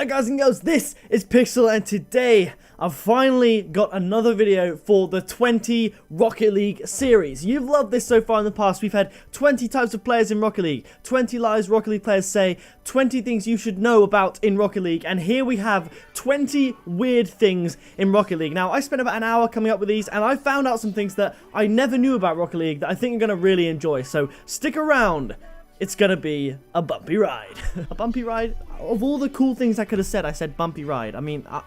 there, guys and girls, this is Pixel, and today I've finally got another video for the 20 Rocket League series. You've loved this so far in the past. We've had 20 types of players in Rocket League, 20 lies Rocket League players say, 20 things you should know about in Rocket League, and here we have 20 weird things in Rocket League. Now, I spent about an hour coming up with these, and I found out some things that I never knew about Rocket League that I think you're going to really enjoy, so stick around. It's gonna be a bumpy ride. A bumpy ride? Of all the cool things I could have said, I said bumpy ride. I mean, I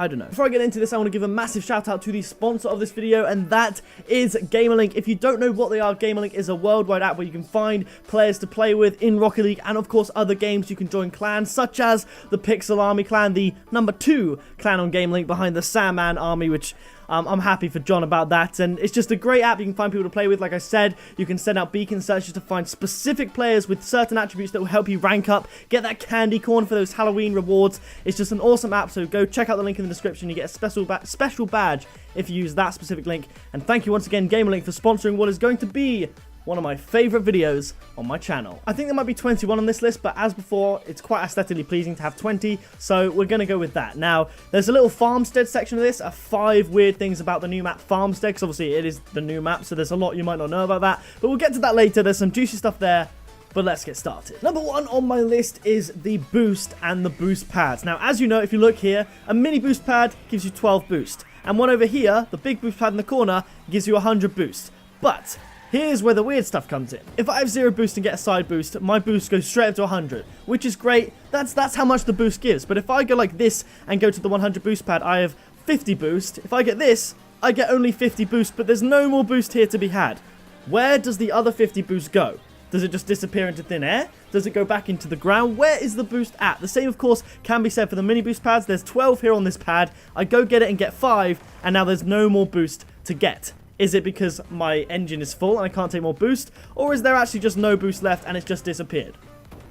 don't know. Before I get into this, I want to give a massive shout out to the sponsor of this video, and that is Gamerlink. If you don't know what they are, Gamerlink is a worldwide app where you can find players to play with in Rocket League, and of course other games. You can join clans such as the Pixel Army clan, the #2 clan on Gamerlink behind the Sandman Army, which I'm happy for John about that, and it's just a great app. You can find people to play with. Like I said, you can send out beacon searches to find specific players with certain attributes that will help you rank up, get that candy corn for those Halloween rewards. It's just an awesome app, so go check out the link in the description. You get a special badge if you use that specific link. And thank you once again, Gamerlink, for sponsoring what is going to be one of my favourite videos on my channel. I think there might be 21 on this list, but as before, it's quite aesthetically pleasing to have 20, so we're going to go with that. Now, there's a little Farmstead section of this, 5 weird things about the new map Farmstead, because obviously it is the new map, so there's a lot you might not know about that, but we'll get to that later. There's some juicy stuff there, but let's get started. Number 1 on my list is the boost and the boost pads. Now, as you know, if you look here, a mini boost pad gives you 12 boost, and one over here, the big boost pad in the corner, gives you 100 boost. But here's where the weird stuff comes in. If I have 0 boost and get a side boost, my boost goes straight up to 100, which is great. That's how much the boost gives. But if I go like this and go to the 100 boost pad, I have 50 boost. If I get this, I get only 50 boost, but there's no more boost here to be had. Where does the other 50 boost go? Does it just disappear into thin air? Does it go back into the ground? Where is the boost at? The same, of course, can be said for the mini boost pads. There's 12 here on this pad. I go get it and get 5, and now there's no more boost to get. Is it because my engine is full and I can't take more boost? Or is there actually just no boost left and it's just disappeared?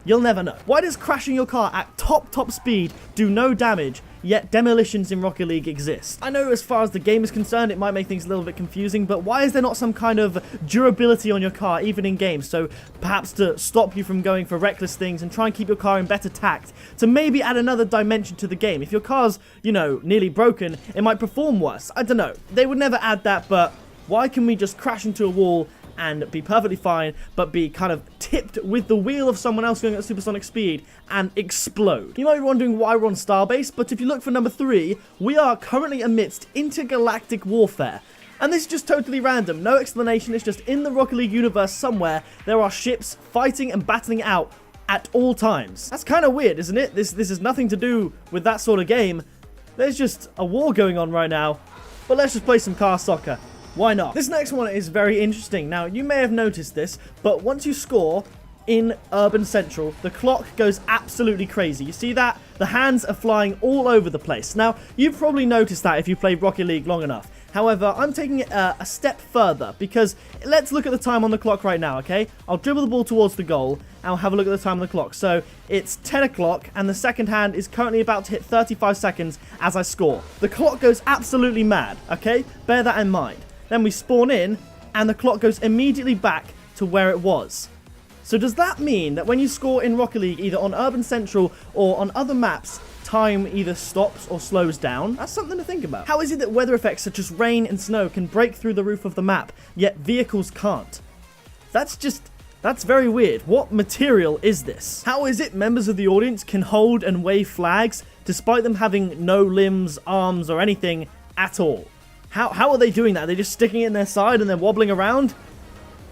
You'll never know. Why does crashing your car at top speed do no damage, yet demolitions in Rocket League exist? I know as far as the game is concerned, it might make things a little bit confusing, but why is there not some kind of durability on your car, even in games? So perhaps to stop you from going for reckless things and try and keep your car in better tact, to maybe add another dimension to the game. If your car's, you know, nearly broken, it might perform worse. I don't know. They would never add that, but why can we just crash into a wall and be perfectly fine, but be kind of tipped with the wheel of someone else going at supersonic speed and explode? You might be wondering why we're on Starbase, but if you look for number 3, we are currently amidst intergalactic warfare. And this is just totally random, no explanation, it's just in the Rocket League universe somewhere, there are ships fighting and battling out at all times. That's kind of weird, isn't it? This has nothing to do with that sort of game. There's just a war going on right now, but let's just play some car soccer. Why not? This next one is very interesting. Now, you may have noticed this, but once you score in Urban Central, the clock goes absolutely crazy. You see that? The hands are flying all over the place. Now, you've probably noticed that if you played Rocket League long enough. However, I'm taking it a step further, because let's look at the time on the clock right now, okay? I'll dribble the ball towards the goal, and I'll have a look at the time on the clock. So, it's 10 o'clock, and the second hand is currently about to hit 35 seconds as I score. The clock goes absolutely mad, okay? Bear that in mind. Then we spawn in, and the clock goes immediately back to where it was. So does that mean that when you score in Rocket League, either on Urban Central or on other maps, time either stops or slows down? That's something to think about. How is it that weather effects such as rain and snow can break through the roof of the map, yet vehicles can't? That's very weird. What material is this? How is it members of the audience can hold and wave flags, despite them having no limbs, arms, or anything at all? How are they doing that? Are they just sticking it in their side and they're wobbling around?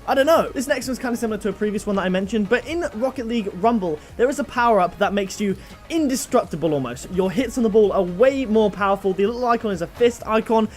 I don't know. This next one's kind of similar to a previous one that I mentioned, but in Rocket League Rumble, there is a power-up that makes you indestructible almost. Your hits on the ball are way more powerful. The little icon is a fist icon,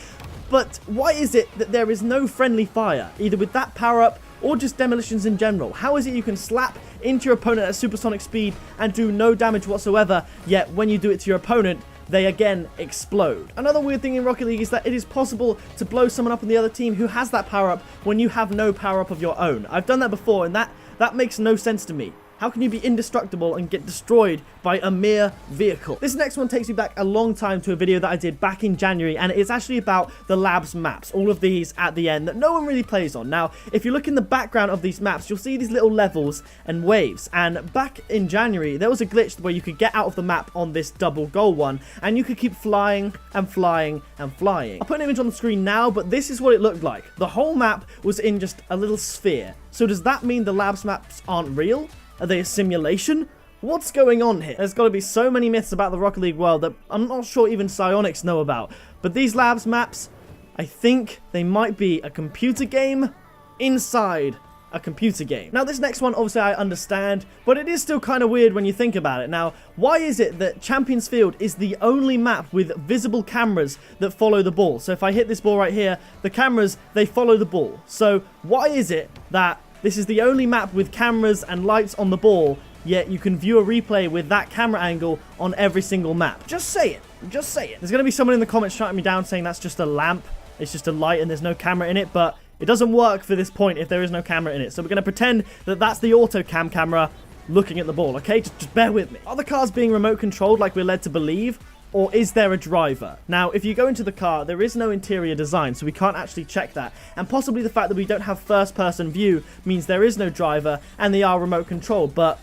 but why is it that there is no friendly fire, either with that power-up or just demolitions in general? How is it you can slap into your opponent at supersonic speed and do no damage whatsoever, yet when you do it to your opponent, they again explode? Another weird thing in Rocket League is that it is possible to blow someone up on the other team who has that power-up when you have no power-up of your own. I've done that before, and that makes no sense to me. How can you be indestructible and get destroyed by a mere vehicle? This next one takes me back a long time to a video that I did back in January, and it's actually about the labs maps, all of these at the end that no one really plays on. Now, if you look in the background of these maps, you'll see these little levels and waves, and back in January, there was a glitch where you could get out of the map on this double goal one, and you could keep flying and flying and flying. I'll put an image on the screen now, but this is what it looked like. The whole map was in just a little sphere. So does that mean the labs maps aren't real? Are they a simulation? What's going on here? There's got to be so many myths about the Rocket League world that I'm not sure even Psyonix know about. But these labs maps, I think they might be a computer game inside a computer game. Now, this next one, obviously, I understand, but it is still kind of weird when you think about it. Now, why is it that Champions Field is the only map with visible cameras that follow the ball? So if I hit this ball right here, the cameras, they follow the ball. So why is it that this is the only map with cameras and lights on the ball, yet you can view a replay with that camera angle on every single map? Just say it. Just say it. There's going to be someone in the comments shouting me down saying that's just a lamp. It's just a light and there's no camera in it, but it doesn't work for this point if there is no camera in it. So we're going to pretend that that's the auto camera looking at the ball, okay? Just bear with me. Are the cars being remote controlled like we're led to believe? Or is there a driver? Now, if you go into the car, there is no interior design, so we can't actually check that. And possibly the fact that we don't have first-person view means there is no driver, and they are remote controlled. But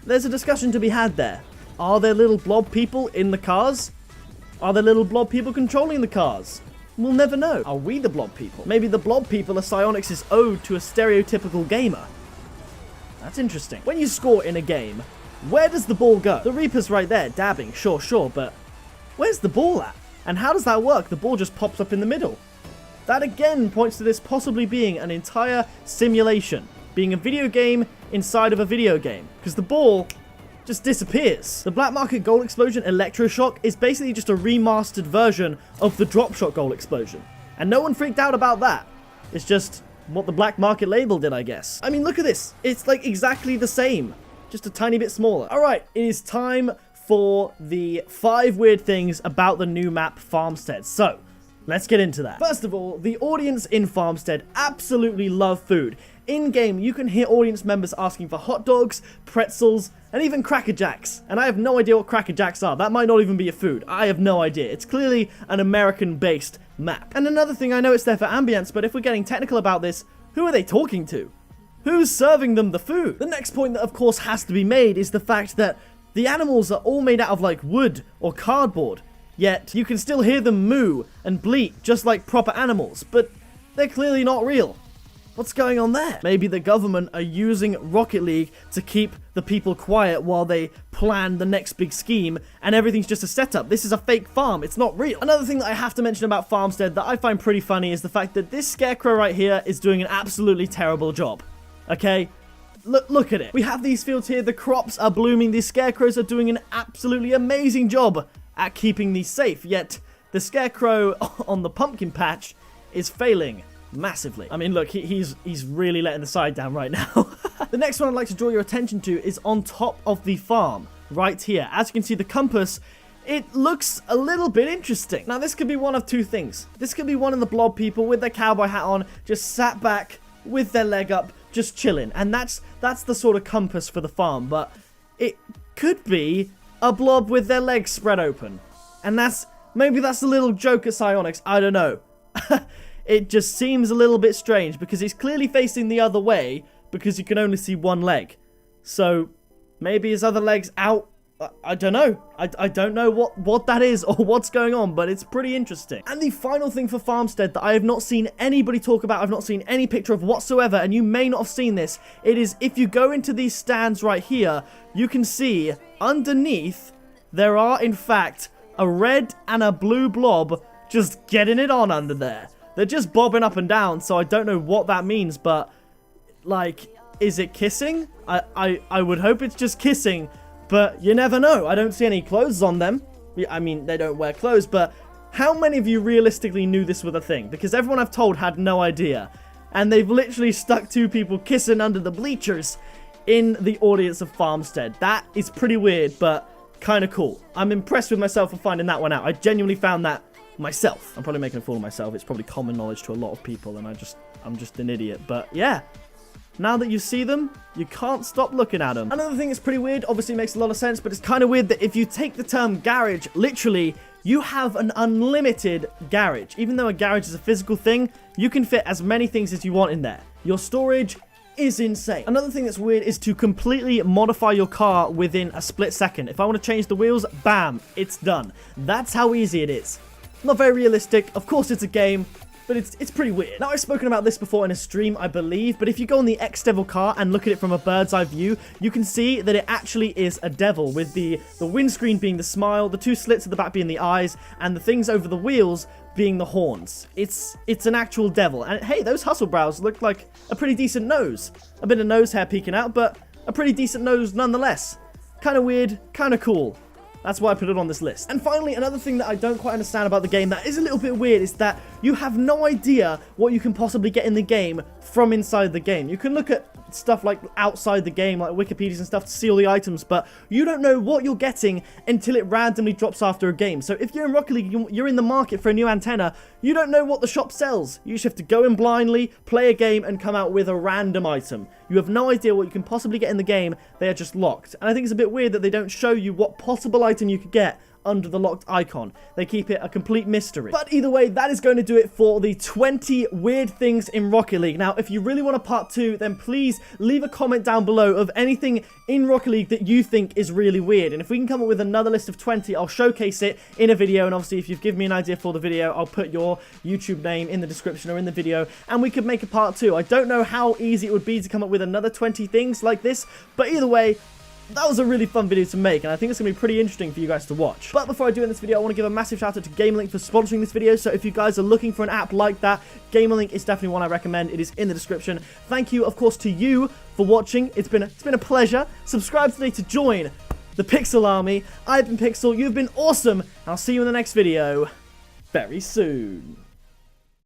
there's a discussion to be had there. Are there little blob people in the cars? Are there little blob people controlling the cars? We'll never know. Are we the blob people? Maybe the blob people are Psyonix's ode to a stereotypical gamer. That's interesting. When you score in a game, where does the ball go? The Reaper's right there, dabbing, sure, but where's the ball at? And how does that work? The ball just pops up in the middle. That again points to this possibly being an entire simulation, being a video game inside of a video game, because the ball just disappears. The Black Market Goal Explosion Electroshock is basically just a remastered version of the Drop Shot Goal Explosion, and no one freaked out about that. It's just what the Black Market label did, I guess. I mean, look at this. It's like exactly the same, just a tiny bit smaller. All right, it is time for the 5 weird things about the new map Farmstead. So, let's get into that. First of all, the audience in Farmstead absolutely love food. In-game, you can hear audience members asking for hot dogs, pretzels, and even Cracker Jacks. And I have no idea what Cracker Jacks are. That might not even be a food. I have no idea. It's clearly an American-based map. And another thing, I know it's there for ambience, but if we're getting technical about this, who are they talking to? Who's serving them the food? The next point that, of course, has to be made is the fact that the animals are all made out of, like, wood or cardboard, yet you can still hear them moo and bleat just like proper animals, but they're clearly not real. What's going on there? Maybe the government are using Rocket League to keep the people quiet while they plan the next big scheme, and everything's just a setup. This is a fake farm. It's not real. Another thing that I have to mention about Farmstead that I find pretty funny is the fact that this scarecrow right here is doing an absolutely terrible job. Okay? Look at it. We have these fields here. The crops are blooming. These scarecrows are doing an absolutely amazing job at keeping these safe. Yet, the scarecrow on the pumpkin patch is failing massively. I mean, look, he's really letting the side down right now. The next one I'd like to draw your attention to is on top of the farm, right here. As you can see, the compass, it looks a little bit interesting. Now, this could be one of two things. This could be one of the blob people with their cowboy hat on, just sat back with their leg up, just chilling, and that's the sort of compass for the farm. But it could be a blob with their legs spread open, and maybe that's a little joke at Psyonix. I don't know. It just seems a little bit strange because he's clearly facing the other way because you can only see one leg. So maybe his other leg's out. I don't know. I don't know what that is or what's going on, but it's pretty interesting. And the final thing for Farmstead that I have not seen anybody talk about, I've not seen any picture of whatsoever, and you may not have seen this, it is if you go into these stands right here, you can see underneath there are, in fact, a red and a blue blob just getting it on under there. They're just bobbing up and down, so I don't know what that means, but, like, is it kissing? I would hope it's just kissing, but you never know. I don't see any clothes on them. I mean, they don't wear clothes, but how many of you realistically knew this was a thing? Because everyone I've told had no idea, and they've literally stuck 2 people kissing under the bleachers in the audience of Farmstead. That is pretty weird, but kind of cool. I'm impressed with myself for finding that one out. I genuinely found that myself. I'm probably making a fool of myself. It's probably common knowledge to a lot of people, and I'm just an idiot. But yeah, now that you see them, you can't stop looking at them. Another thing that's pretty weird, obviously makes a lot of sense, but it's kind of weird that if you take the term garage, literally, you have an unlimited garage. Even though a garage is a physical thing, you can fit as many things as you want in there. Your storage is insane. Another thing that's weird is to completely modify your car within a split second. If I want to change the wheels, bam, it's done. That's how easy it is. Not very realistic. Of course, it's a game, but it's pretty weird. Now, I've spoken about this before in a stream, I believe, but if you go on the X-Devil car and look at it from a bird's eye view, you can see that it actually is a devil, with the windscreen being the smile, the two slits at the back being the eyes, and the things over the wheels being the horns. It's an actual devil. And hey, those hustle brows look like a pretty decent nose. A bit of nose hair peeking out, but a pretty decent nose nonetheless. Kind of weird, kind of cool. That's why I put it on this list. And finally, another thing that I don't quite understand about the game that is a little bit weird is that you have no idea what you can possibly get in the game from inside the game. You can look at stuff like outside the game, like Wikipedias and stuff, to see all the items, but you don't know what you're getting until it randomly drops after a game. So if you're in Rocket League, you're in the market for a new antenna, you don't know what the shop sells. You just have to go in blindly, play a game, and come out with a random item. You have no idea what you can possibly get in the game. They are just locked. And I think it's a bit weird that they don't show you what possible item you could get under the locked icon. They keep it a complete mystery. But either way, that is going to do it for the 20 weird things in Rocket League. Now, if you really want a part 2, then please leave a comment down below of anything in Rocket League that you think is really weird. And if we can come up with another list of 20, I'll showcase it in a video. And obviously, if you've given me an idea for the video, I'll put your YouTube name in the description or in the video, and we could make a part 2. I don't know how easy it would be to come up with another 20 things like this, but either way, that was a really fun video to make, and I think it's going to be pretty interesting for you guys to watch. But before I do end this video, I want to give a massive shout out to GamerLink for sponsoring this video. So if you guys are looking for an app like that, GamerLink is definitely one I recommend. It is in the description. Thank you, of course, to you for watching. It's been a pleasure. Subscribe today to join the Pixel Army. I've been Pixel, you've been awesome, and I'll see you in the next video very soon.